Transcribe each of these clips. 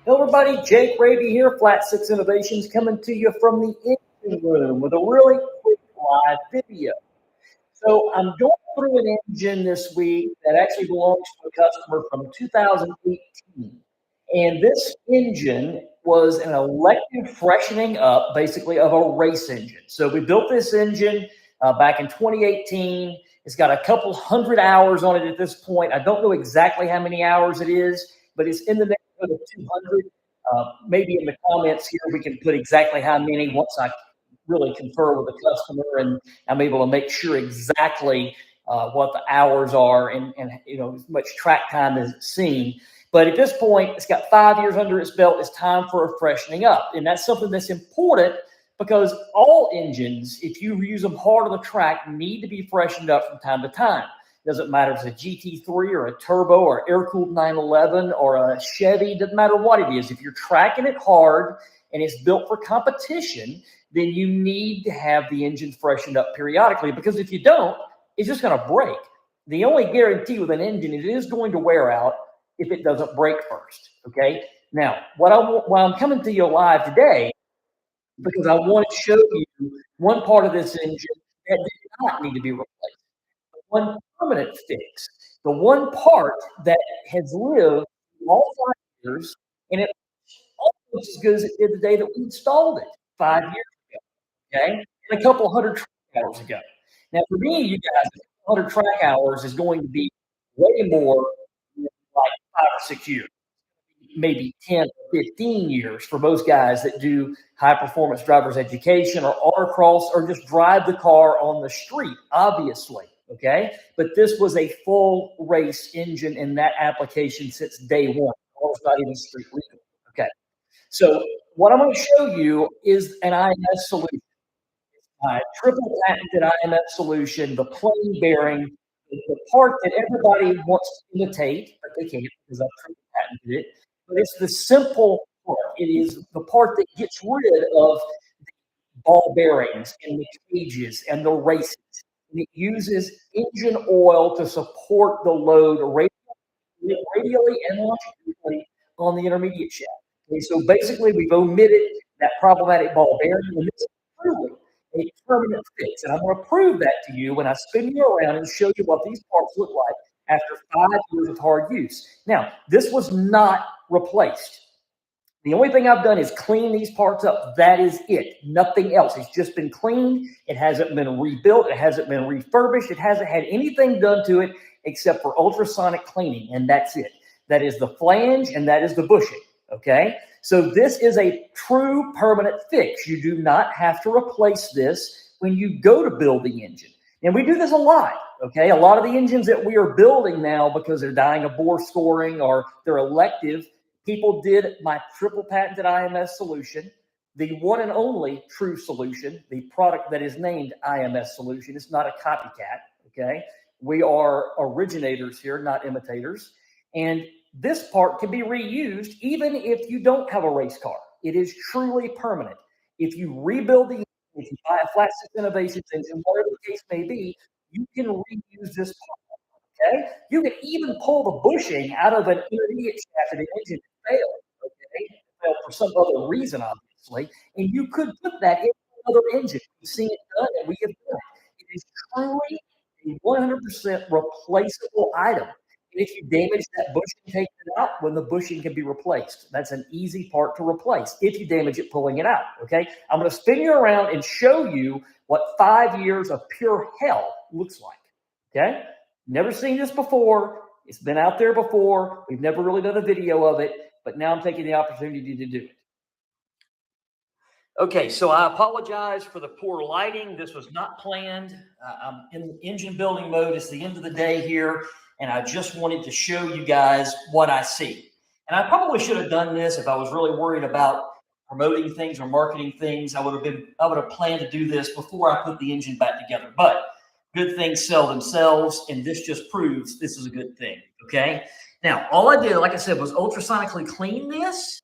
Hello, everybody. Jake Raby here, Flat Six Innovations, coming to you from the engine room with a really quick live video. So I'm going through an engine this week that actually belongs to a customer from 2018. And this engine was an elective freshening up, basically, of a race engine. So we built this engine back in 2018. It's got a couple hundred hours on it at this point. I don't know exactly how many hours it is, but it's in the neighborhood of 200. Maybe in the comments here, we can put exactly how many once I really confer with the customer and I'm able to make sure exactly what the hours are and as much track time as it's seen. But at this point, it's got 5 years under its belt. It's time for a freshening up. And that's something that's important because all engines, if you use them hard on the track, need to be freshened up from time to time. Doesn't matter if it's a GT3 or a turbo or air-cooled 911 or a Chevy, doesn't matter what it is. If you're tracking it hard and it's built for competition, then you need to have the engine freshened up periodically, because if you don't, it's just going to break. The only guarantee with an engine is it is going to wear out if it doesn't break first. Okay. Now, why I'm coming to you live today, because I want to show you one part of this engine that did not need to be replaced. One permanent fix, the one part that has lived all 5 years, and it almost as good as it did the day that we installed it 5 years ago, okay? And a couple hundred track hours ago. Now, for me, you guys, 100 track hours is going to be way more than like 5 or 6 years, maybe 10 or 15 years for most guys that do high performance drivers education or autocross or just drive the car on the street, obviously. Okay. But this was a full race engine in that application since day one. It's not even street legal. Okay. So what I'm going to show you is an IMS solution. Triple patented IMS solution, the plain bearing, the part that everybody wants to imitate, but they can't because I've triple patented it. But it's the simple part. It is the part that gets rid of the ball bearings and the cages and the races. And it uses engine oil to support the load radially and longitudinally on the intermediate shaft. Okay, so basically, we've omitted that problematic ball bearing, and this is truly a permanent fix. And I'm going to prove that to you when I spin you around and show you what these parts look like after 5 years of hard use. Now, this was not replaced. The only thing I've done is clean these parts up. That is it. Nothing else. It's just been cleaned. It hasn't been rebuilt. It hasn't been refurbished. It hasn't had anything done to it except for ultrasonic cleaning, and that's it. That is the flange, and that is the bushing, okay? So this is a true permanent fix. You do not have to replace this when you go to build the engine. And we do this a lot, okay? A lot of the engines that we are building now, because they're dying of bore scoring or they're elective, people did my triple patented IMS solution, the one and only true solution, the product that is named IMS solution. It's not a copycat, okay? We are originators here, not imitators. And this part can be reused even if you don't have a race car. It is truly permanent. If you rebuild the, if you buy a Flat Six Innovations engine, whatever the case may be, you can reuse this part. Okay, you can even pull the bushing out of an intermediate shaft of the engine that failed. Okay, failed for some other reason, obviously, and you could put that in another engine. We've seen it done, and we have done it. It is truly a 100% replaceable item. And if you damage that bushing, take it out when the bushing can be replaced. That's an easy part to replace if you damage it pulling it out. Okay, I'm going to spin you around and show you what 5 years of pure hell looks like. Okay, never seen this before. It's been out there before. We've never really done a video of it, but now I'm taking the opportunity to do it. Okay, so I apologize for the poor lighting. This was not planned. I'm in engine building mode. It's the end of the day here, and I just wanted to show you guys what I see. And I probably should have done this if I was really worried about promoting things or marketing things. I would have planned to do this before I put the engine back together. But good things sell themselves, and this just proves this is a good thing. Okay. Now, all I did, like I said, was ultrasonically clean this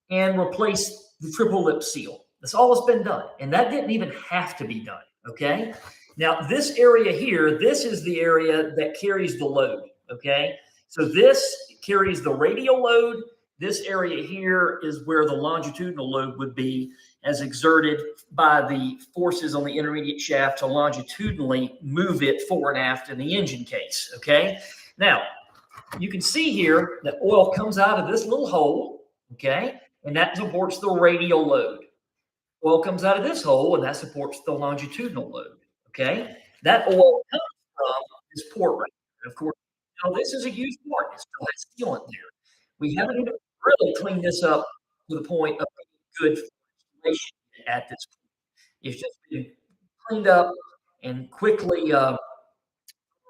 and replace the triple lip seal. That's all that's been done. And that didn't even have to be done. Okay. Now, this area here, this is the area that carries the load. Okay. So this carries the radial load. This area here is where the longitudinal load would be as exerted by the forces on the intermediate shaft to longitudinally move it forward and aft in the engine case. Okay. Now, you can see here that oil comes out of this little hole. Okay. And that supports the radial load. Oil comes out of this hole, and that supports the longitudinal load. Okay, that oil comes from this port right here. Of course, this is a used port. It still has sealant there. We haven't even really cleaned this up to the point of good installation at this point. It's just been cleaned up and quickly on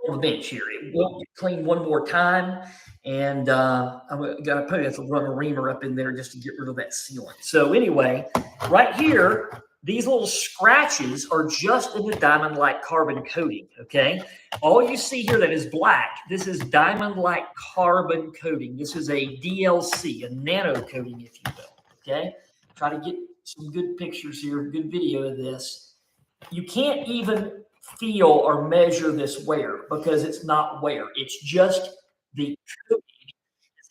the bench here. It will get cleaned one more time, and I'm going to have to run a reamer up in there just to get rid of that sealant. So anyway, right here, these little scratches are just in the diamond-like carbon coating, okay? All you see here that is black, this is diamond-like carbon coating. This is a DLC, a nano coating, if you will, okay? Try to get some good pictures here, good video of this. You can't even feel or measure this wear because it's not wear. It's just the coating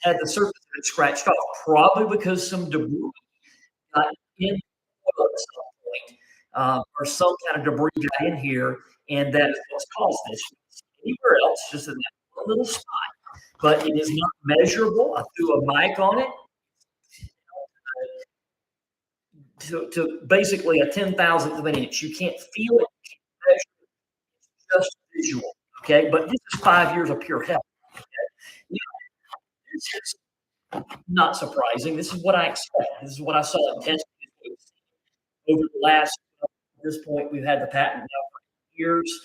had the surface of it scratched off, probably because some debris got in oil at some point, or some kind of debris got in here, and that is what's caused this. Anywhere else, just in that one little spot. But it is not measurable. I threw a mic on it to basically a 10,000th of an inch. You can't feel it, you can't measure it. It's just visual. Okay, but this is 5 years of pure hell. Okay? This is not surprising. This is what I expect. This is what I saw in testing over the last. At this point, we've had the patent now for years.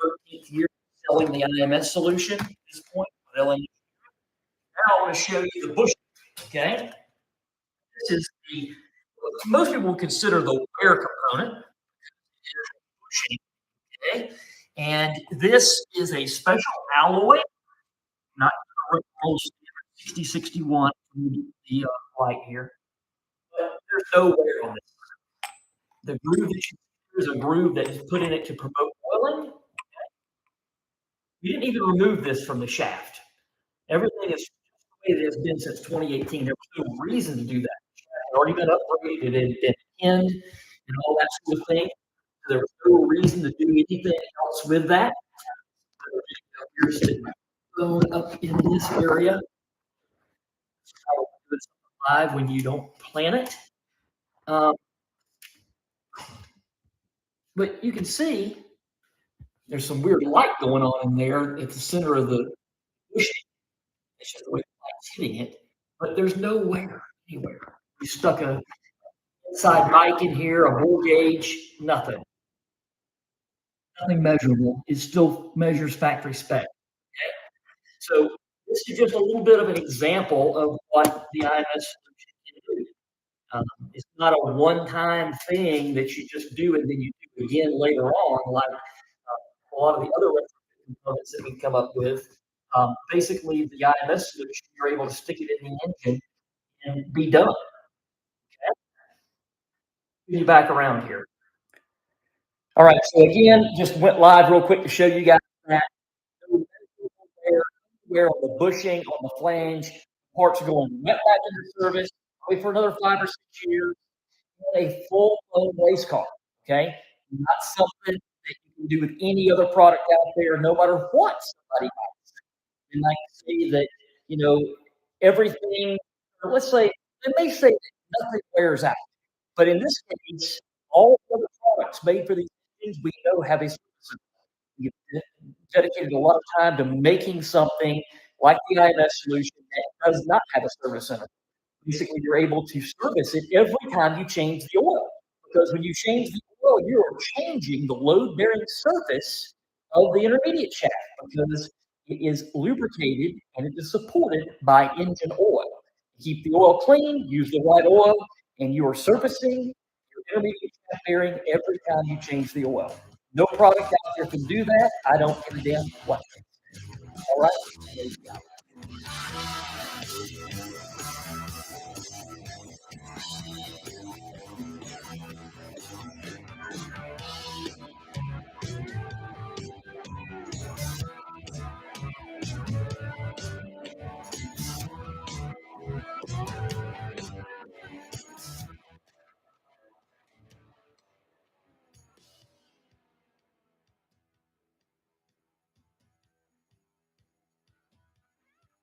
13th year selling the IMS solution. At this point, now I want to show you the bushing. Okay, this is the most people would consider the wear component. Bushing. Okay, and this is a special alloy, not 6061 the light here. But there's no wear on this. The groove that you see is a groove that is put in it to promote oiling. We didn't even remove this from the shaft. Everything is the way it has been since 2018. There was no reason to do that. The shaft had already been upgraded, it had been pinned, and all that sort of thing. So there was no reason to do anything else with that. Here's sitting up in this area. How it's live when you don't plan it. But you can see there's some weird light going on in there at the center of the bushing. It's just the way the light's hitting it, but there's no wear anywhere. We stuck a inside mic in here, a bore gauge, nothing. Nothing measurable. It still measures factory spec. Okay? So this is just a little bit of an example of what the IMS solution can do. It's not a one-time thing that you just do and then you do again later on, like a lot of the other components that we come up with. Basically, the IMS solution, you're able to stick it in the engine and be done. Okay? Get you back around here. All right, so again, just went live real quick to show you guys that where on the bushing, on the flange, parts are going right back into service, wait for another 5 or 6 years, a full-blown race car, okay? Not something that you can do with any other product out there, no matter what somebody might say. They might say that, everything, or let's say, they may say that nothing wears out. But in this case, all the other products made for these engines we know have a surface. You've dedicated a lot of time to making something like the IMS solution that does not have a service center. Basically, you're able to service it every time you change the oil. Because when you change the oil, you are changing the load bearing surface of the intermediate shaft because it is lubricated and it is supported by engine oil. Keep the oil clean, use the right oil, and you are servicing your intermediate shaft bearing every time you change the oil. No product out there can do that. I don't give a damn what. All right.